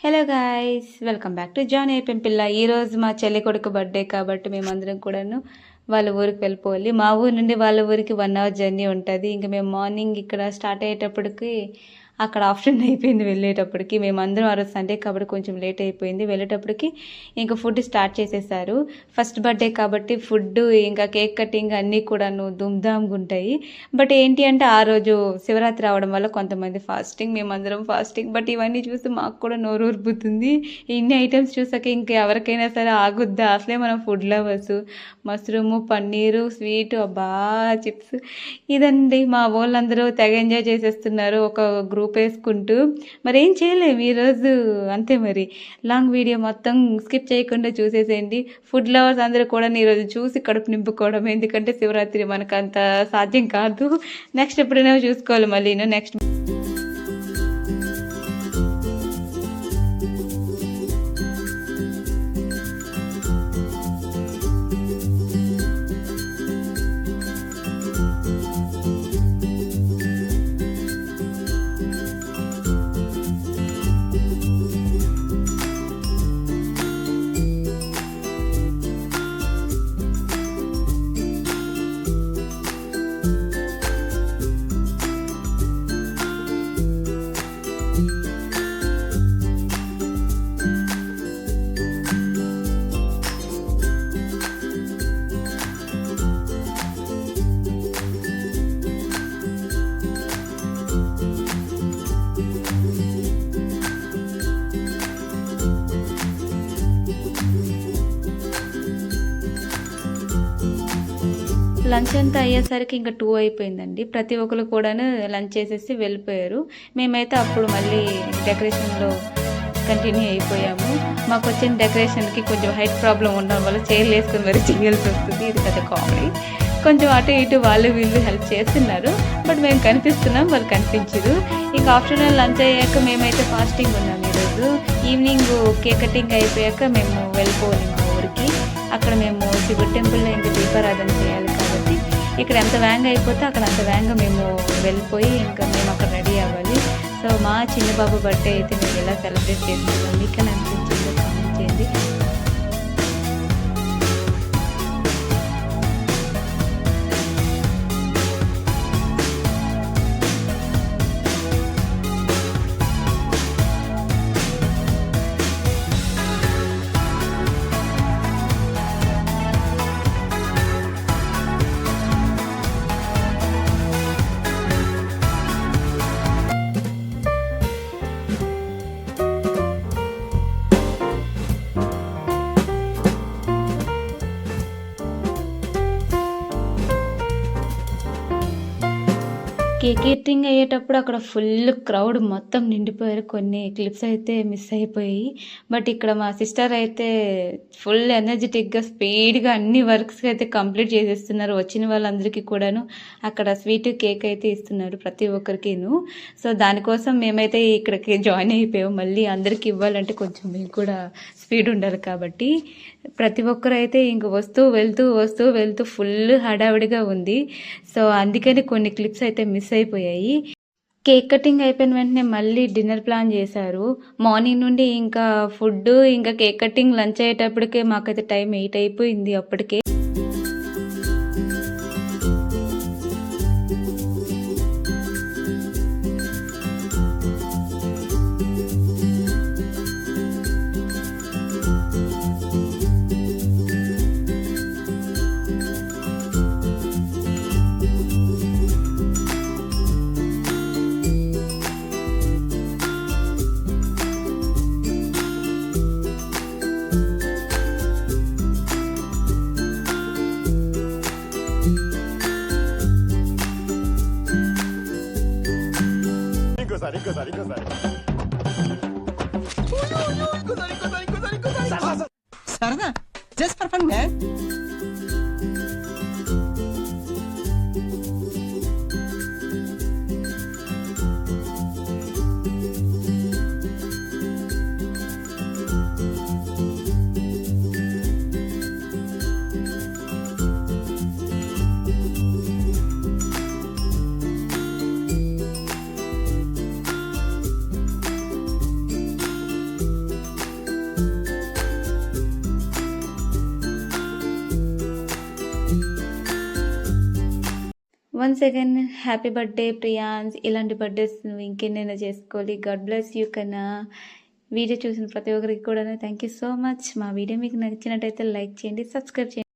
Hello guys, welcome back to జాన్ APM పిల్ల. ఈరోజు మా చెల్లి కొడుకు బర్త్డే కాబట్టి మేమందరం కూడాను వాళ్ళ ఊరికి వెళ్ళిపోవాలి. మా ఊరు నుండి వాళ్ళ ఊరికి 1 అవర్ జర్నీ ఉంటుంది. ఇంకా మేము మార్నింగ్ ఇక్కడ స్టార్ట్ అయ్యేటప్పటికి అక్కడ ఆఫ్టర్నూన్ అయిపోయింది. వెళ్ళేటప్పటికి మేమందరం ఆ రోజు సండే కాబట్టి కొంచెం లేట్ అయిపోయింది. వెళ్ళేటప్పటికి ఇంకా ఫుడ్ స్టార్ట్ చేసేసారు. ఫస్ట్ బర్త్డే కాబట్టి ఫుడ్ ఇంకా కేక్ కటింగ్ అన్నీ కూడాను ధూమ్ధామ్గా ఉంటాయి. బట్ ఏంటి అంటే ఆ రోజు శివరాత్రి అవడం వల్ల కొంతమంది ఫాస్టింగ్, మేమందరం ఫాస్టింగ్. బట్ ఇవన్నీ చూసి మాకు కూడా నోరు ఊరుపుతుంది. ఇన్ని ఐటమ్స్ చూసాక ఇంకా ఎవరికైనా సరే ఆగుద్దా? అసలే మనం food lovers. Mushroom, paneer, sweet, అబ్బా చిప్స్, ఇదండి. మా వాళ్ళందరూ తెగ ఎంజాయ్ చేసేస్తున్నారు ఒక గ్రూప్ వేసుకుంటూ. మరి ఏం చేయలేము ఈరోజు, అంతే. మరి లాంగ్ వీడియో మొత్తం స్కిప్ చేయకుండా చూసేసేయండి. ఫుడ్ లవర్స్ అందరూ కూడా ఈరోజు చూసి కడుపు నింపుకోవడం, ఎందుకంటే శివరాత్రి మనకు అంత సాధ్యం కాదు. నెక్స్ట్ ఎప్పుడైనా చూసుకోవాలి మళ్ళీ నెక్స్ట్. లంచ్ అంతా అయ్యేసరికి ఇంకా 2 అయిపోయిందండి. ప్రతి ఒక్కరు కూడాను లంచ్ చేసేసి వెళ్ళిపోయారు. మేమైతే అప్పుడు మళ్ళీ డెకరేషన్లో కంటిన్యూ అయిపోయాము. మాకు వచ్చిన డెకరేషన్కి కొంచెం హైట్ ప్రాబ్లం ఉండడం వల్ల చైర్లు వేసుకొని మరీ చేయాల్సి వస్తుంది. ఇది పెద్ద కామెడీ. కొంచెం అటు ఇటు వాళ్ళు వీళ్ళు హెల్ప్ చేస్తున్నారు. బట్ మేము కనిపిస్తున్నాం, వాళ్ళు కనిపించరు. ఇంకా ఆఫ్టర్నూన్ లంచ్ అయ్యాక మేమైతే ఫాస్టింగ్ ఉన్నాము ఈరోజు. ఈవినింగ్ కేక్ కటింగ్ అయిపోయాక మేము వెళ్ళిపోవాలి మా ఊరికి. అక్కడ మేము శివుడి టెంపుల్లో ఇంకా దీపారాధన చేయాలి కాబట్టి ఇక్కడ ఎంత వ్యాంగ్ అయిపోతే అక్కడ అంత వ్యాంగ్ మేము వెళ్ళిపోయి ఇంకా మేము అక్కడ రెడీ అవ్వాలి. సో మా చిన్న బాబు బర్త్డే అయితే మేము ఎలా సెలబ్రేట్ చేసుకుంటాం, మీకు అనిపించిందో కామెంట్ చేయండి. కేక్ కటింగ్ అయ్యేటప్పుడు అక్కడ ఫుల్ క్రౌడ్ మొత్తం నిండిపోయారు. కొన్ని క్లిప్స్ అయితే మిస్ అయిపోయాయి. బట్ ఇక్కడ మా సిస్టర్ అయితే ఫుల్ ఎనర్జెటిక్గా స్పీడ్గా అన్ని వర్క్స్ అయితే కంప్లీట్ చేసేస్తున్నారు. వచ్చిన వాళ్ళందరికీ కూడాను అక్కడ స్వీట్ కేక్ అయితే ఇస్తున్నారు ప్రతి ఒక్కరికిను. సో దానికోసం మేమైతే ఇక్కడికి జాయిన్ అయిపోయాము. మళ్ళీ అందరికీ ఇవ్వాలంటే కొంచెం మేము కూడా స్పీడ్ ఉండాలి కాబట్టి ప్రతి ఒక్కరు అయితే ఇంక వస్తూ వెళ్తూ ఫుల్ హడావిడిగా ఉంది. సో అందుకని కొన్ని క్లిప్స్ అయితే మిస్ అయిపోయాయి. కేక్ కటింగ్ అయిపోయిన వెంటనే మళ్ళీ డిన్నర్ ప్లాన్ చేశారు. మార్నింగ్ నుండి ఇంకా ఫుడ్ ఇంకా కేక్ కటింగ్ లంచ్ అయ్యేటప్పటికే మాకైతే టైం 8 అయిపోయింది అప్పటికే. సరదా just for fun man. Once again happy birthday prions. ఇలాంటి బర్త్డేస్ నువ్వు ఇంకెన్నైనా చేసుకోవాలి. గాడ్ బ్లెస్ యూ కన్నా. వీడియో చూసిన ప్రతి ఒక్కరికి కూడా థ్యాంక్ యూ సో మచ్. మా వీడియో మీకు నచ్చినట్టయితే లైక్ చేయండి, సబ్స్క్రైబ్ చేయండి.